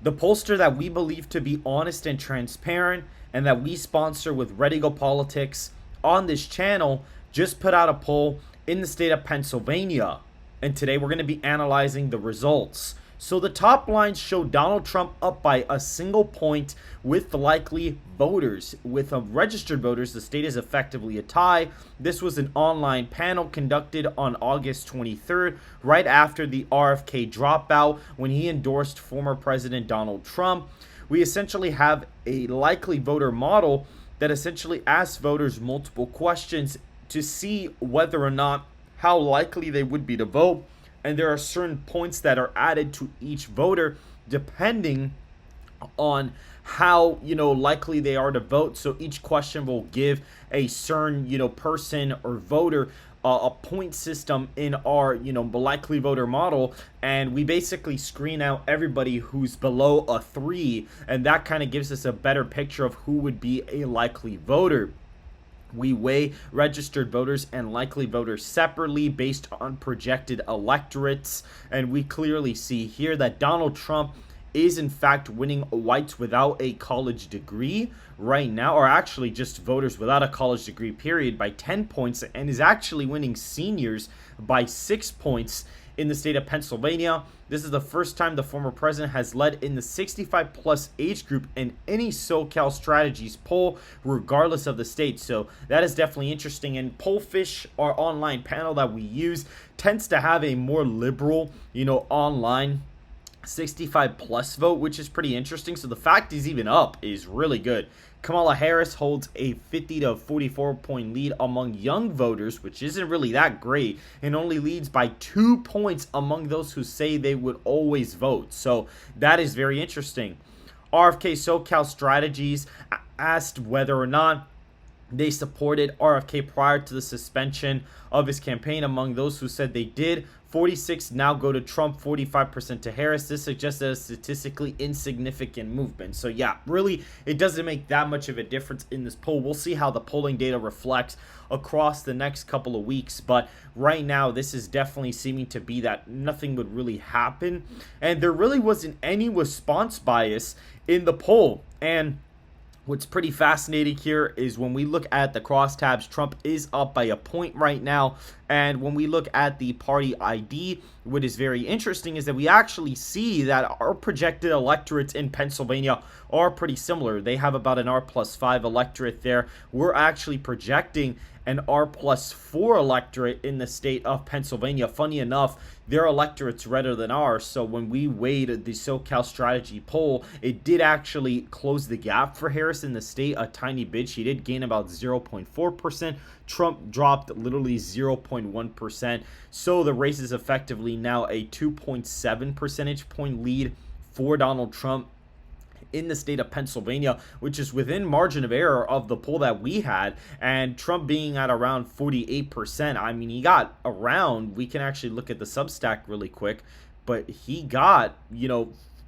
The pollster that we believe to be honest and transparent and that we sponsor with Ready Go Politics on this channel just put out a poll in the state of Pennsylvania. And today we're going to be analyzing the results. So the top lines show Donald Trump up by a single point with the likely voters. With registered voters, the state is effectively a tie. This was an online panel conducted on August 23rd, right after the RFK dropout when he endorsed former President Donald Trump. We essentially have a likely voter model that essentially asks voters multiple questions to see whether or not how likely they would be to vote. And there are certain points that are added to each voter depending on how likely they are to vote. So each question will give a certain person or voter a point system in our likely voter model, and we basically screen out everybody who's below a 3, and that kind of gives us a better picture of who would be a likely voter. We weigh registered voters and likely voters separately based on projected electorates, and we clearly see here that Donald Trump is in fact winning whites without a college degree right now, or actually just voters without a college degree period, by 10 points, and is actually winning seniors by 6 points in the state of Pennsylvania. This is the first time the former president has led in the 65 plus age group in any SoCalStrategies poll, regardless of the state. So that is definitely interesting. And Pollfish, our online panel that we use, tends to have a more liberal, online 65 plus vote, which is pretty interesting. So the fact he's even up is really good. Kamala Harris holds a 50 to 44 point lead among young voters, which isn't really that great, and only leads by 2 points among those who say they would always vote. So that is very interesting. RFK SoCalStrategies asked whether or not they supported RFK prior to the suspension of his campaign. Among those who said they did, 46 now go to Trump, 45% to Harris. This suggests a statistically insignificant movement. So yeah, really, it doesn't make that much of a difference in this poll. We'll see how the polling data reflects across the next couple of weeks. But right now, this is definitely seeming to be that nothing would really happen. And there really wasn't any response bias in the poll. And what's pretty fascinating here is when we look at the crosstabs, Trump is up by a point right now. And when we look at the party ID, what is very interesting is that we actually see that our projected electorates in Pennsylvania are pretty similar. They have about an R+5 electorate there. We're actually projecting an R+4 electorate in the state of Pennsylvania. Funny enough, their electorate's redder than ours. So when we weighed the SoCalStrategy poll, it did actually close the gap for Harris in the state a tiny bit. She did gain about 0.4%. Trump dropped literally 0.1%. So the race is effectively now a 2.7 percentage point lead for Donald Trump in the state of Pennsylvania, which is within margin of error of the poll that we had. And Trump being at around 48%, I mean, he got around, we can actually look at the Substack really quick, but he got,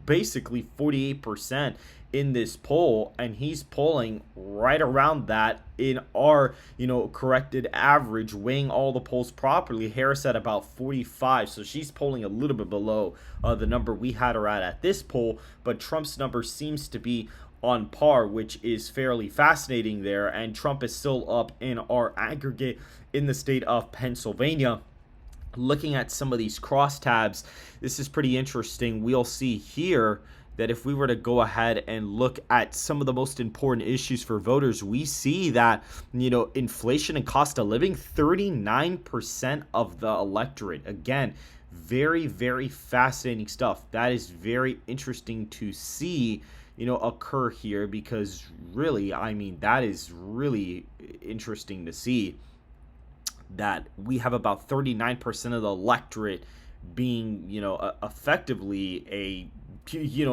basically 48% in this poll, and he's polling right around that in our corrected average, weighing all the polls properly. Harris at about 45, so she's polling a little bit below the number we had her at this poll, but Trump's number seems to be on par, which is fairly fascinating there. And Trump is still up in our aggregate in the state of Pennsylvania. Looking at some of these crosstabs, this is pretty interesting. We'll see here that if we were to go ahead and look at some of the most important issues for voters, we see that, inflation and cost of living, 39% of the electorate. Again, very, very fascinating stuff. That is very interesting to see, occur here, because really, I mean, that is really interesting to see that we have about 39% of the electorate being, effectively a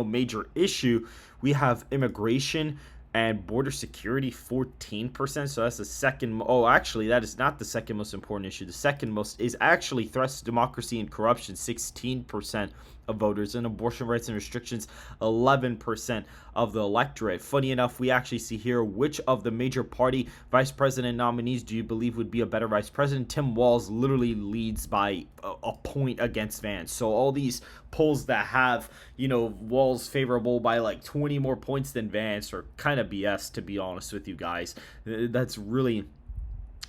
major issue. We have immigration and border security, 14%. So that's the second. Oh, actually, that is not the second most important issue. The second most is actually threats to democracy and corruption, 16% of voters, and abortion rights and restrictions 11% of the electorate. Funny enough, we actually see here which of the major party vice president nominees do you believe would be a better vice president. Tim Walz literally leads by a point against Vance. So all these polls that have, Walz favorable by like 20 more points than Vance are kind of BS, to be honest with you guys. That's really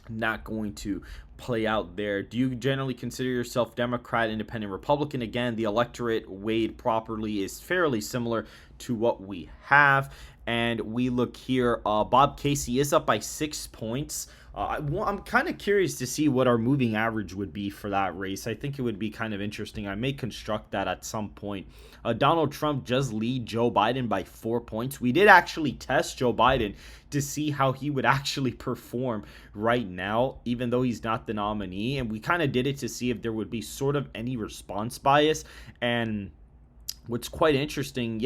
not going to play out there. Do you generally consider yourself Democrat, Independent, Republican? Again, the electorate weighed properly is fairly similar to what we have. And we look here, Bob Casey is up by 6 points. I'm kind of curious to see what our moving average would be for that race. I think it would be kind of interesting. I may construct that at some point. Donald Trump does lead Joe Biden by 4 points. We did actually test Joe Biden to see how he would actually perform right now, even though he's not the nominee. And we kind of did it to see if there would be sort of any response bias. And what's quite interesting,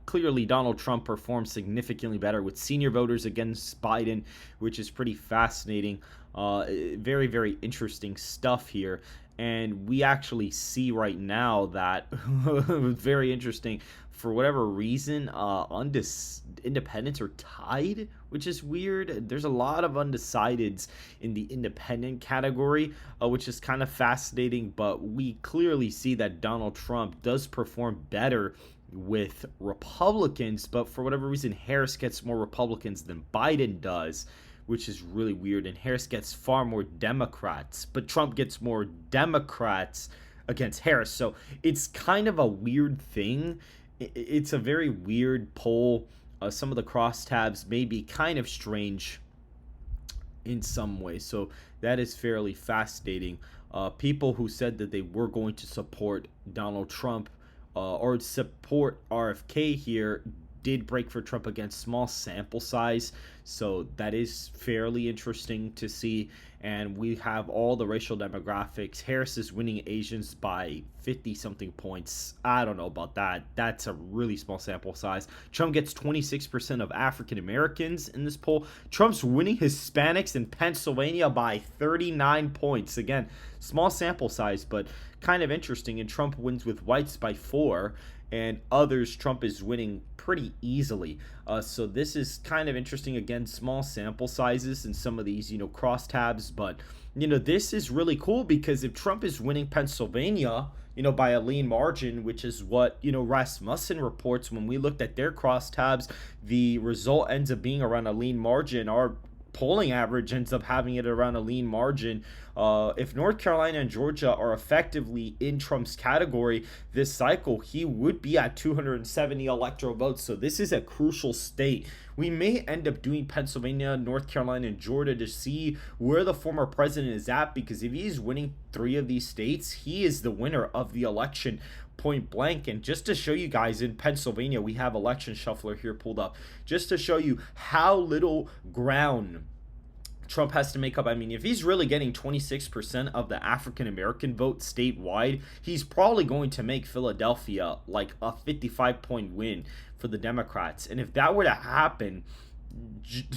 clearly Donald Trump performed significantly better with senior voters against Biden, which is pretty fascinating. Very, very interesting stuff here. And we actually see right now that very interesting. For whatever reason, independents are tied, which is weird. There's a lot of undecideds in the independent category, which is kind of fascinating. But we clearly see that Donald Trump does perform better with Republicans. But for whatever reason, Harris gets more Republicans than Biden does, which is really weird. And Harris gets far more Democrats, but Trump gets more Democrats against Harris. So it's kind of a weird thing. It's a very weird poll. Some of the crosstabs may be kind of strange in some way. So that is fairly fascinating. People who said that they were going to support Donald Trump or support RFK here did break for Trump against small sample size. So that is fairly interesting to see. And we have all the racial demographics. Harris is winning Asians by 50-something points. I don't know about that. That's a really small sample size. Trump gets 26% of African Americans in this poll. Trump's winning Hispanics in Pennsylvania by 39 points. Again, small sample size, but kind of interesting. And Trump wins with whites by 4. And others, Trump is winning pretty easily. So this is kind of interesting. Again, small sample sizes and some of these, crosstabs. But, this is really cool because if Trump is winning Pennsylvania, by a lean margin, which is what, Rasmussen reports when we looked at their crosstabs, the result ends up being around a lean margin. Our polling average ends up having it around a lean margin. If North Carolina and Georgia are effectively in Trump's category this cycle, he would be at 270 electoral votes. So this is a crucial state. We may end up doing Pennsylvania, North Carolina, and Georgia to see where the former president is at, because if he's winning 3 of these states, he is the winner of the election, point blank. And just to show you guys, in Pennsylvania, we have election shuffler here pulled up, just to show you how little ground Trump has to make up. I mean, if he's really getting 26% of the African American vote statewide, he's probably going to make Philadelphia like a 55-point win for the Democrats. And if that were to happen,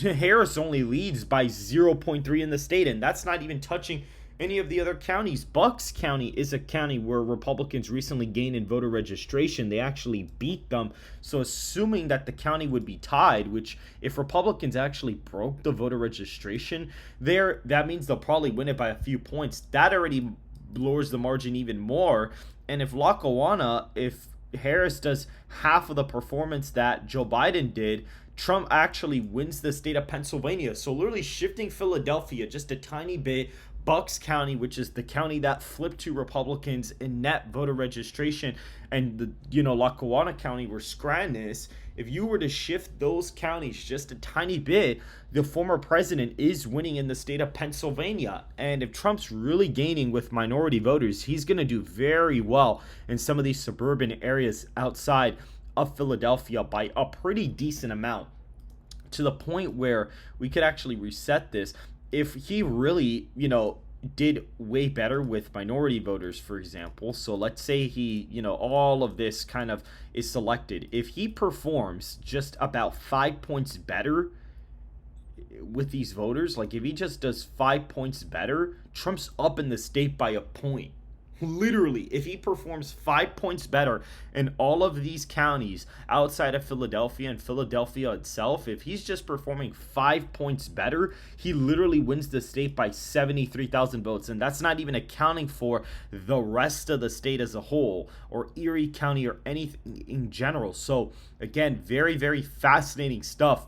Harris only leads by 0.3 in the state, and that's not even touching any of the other counties. Bucks County is a county where Republicans recently gained in voter registration. They actually beat them. So assuming that the county would be tied, which if Republicans actually broke the voter registration there, that means they'll probably win it by a few points. That already lowers the margin even more. And if Lackawanna, if Harris does half of the performance that Joe Biden did, Trump actually wins the state of Pennsylvania. So literally shifting Philadelphia just a tiny bit. Bucks County, which is the county that flipped to Republicans in net voter registration, and the Lackawanna County where Scranton is, if you were to shift those counties just a tiny bit, the former president is winning in the state of Pennsylvania. And if Trump's really gaining with minority voters, he's going to do very well in some of these suburban areas outside of Philadelphia by a pretty decent amount, to the point where we could actually reset this. If he really, did way better with minority voters, for example, so let's say he, all of this kind of is selected. If he performs just about 5 points better with these voters, like if he just does 5 points better, Trump's up in the state by a point. Literally, if he performs 5 points better in all of these counties outside of Philadelphia and Philadelphia itself, if he's just performing 5 points better, he literally wins the state by 73,000 votes. And that's not even accounting for the rest of the state as a whole, or Erie County, or anything in general. So again, very, very fascinating stuff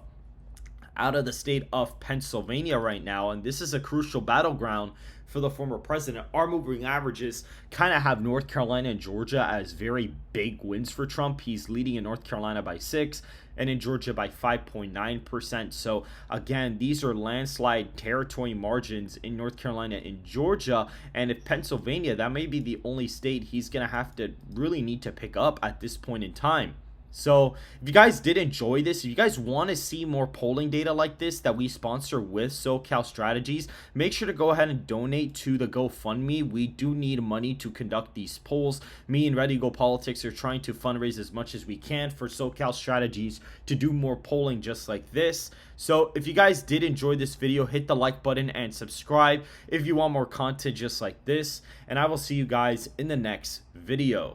out of the state of Pennsylvania right now. And this is a crucial battleground for the former president. Our moving averages kind of have North Carolina and Georgia as very big wins for Trump. He's leading in North Carolina by 6 and in Georgia by 5.9%. So again, these are landslide territory margins in North Carolina and Georgia. And if Pennsylvania, that may be the only state he's going to have to really need to pick up at this point in time. So if you guys did enjoy this, if you guys want to see more polling data like this that we sponsor with SoCalStrategies, make sure to go ahead and donate to the GoFundMe. We do need money to conduct these polls. Me and Ready Go Politics are trying to fundraise as much as we can for SoCalStrategies to do more polling just like this. So if you guys did enjoy this video, hit the like button and subscribe if you want more content just like this. And I will see you guys in the next video.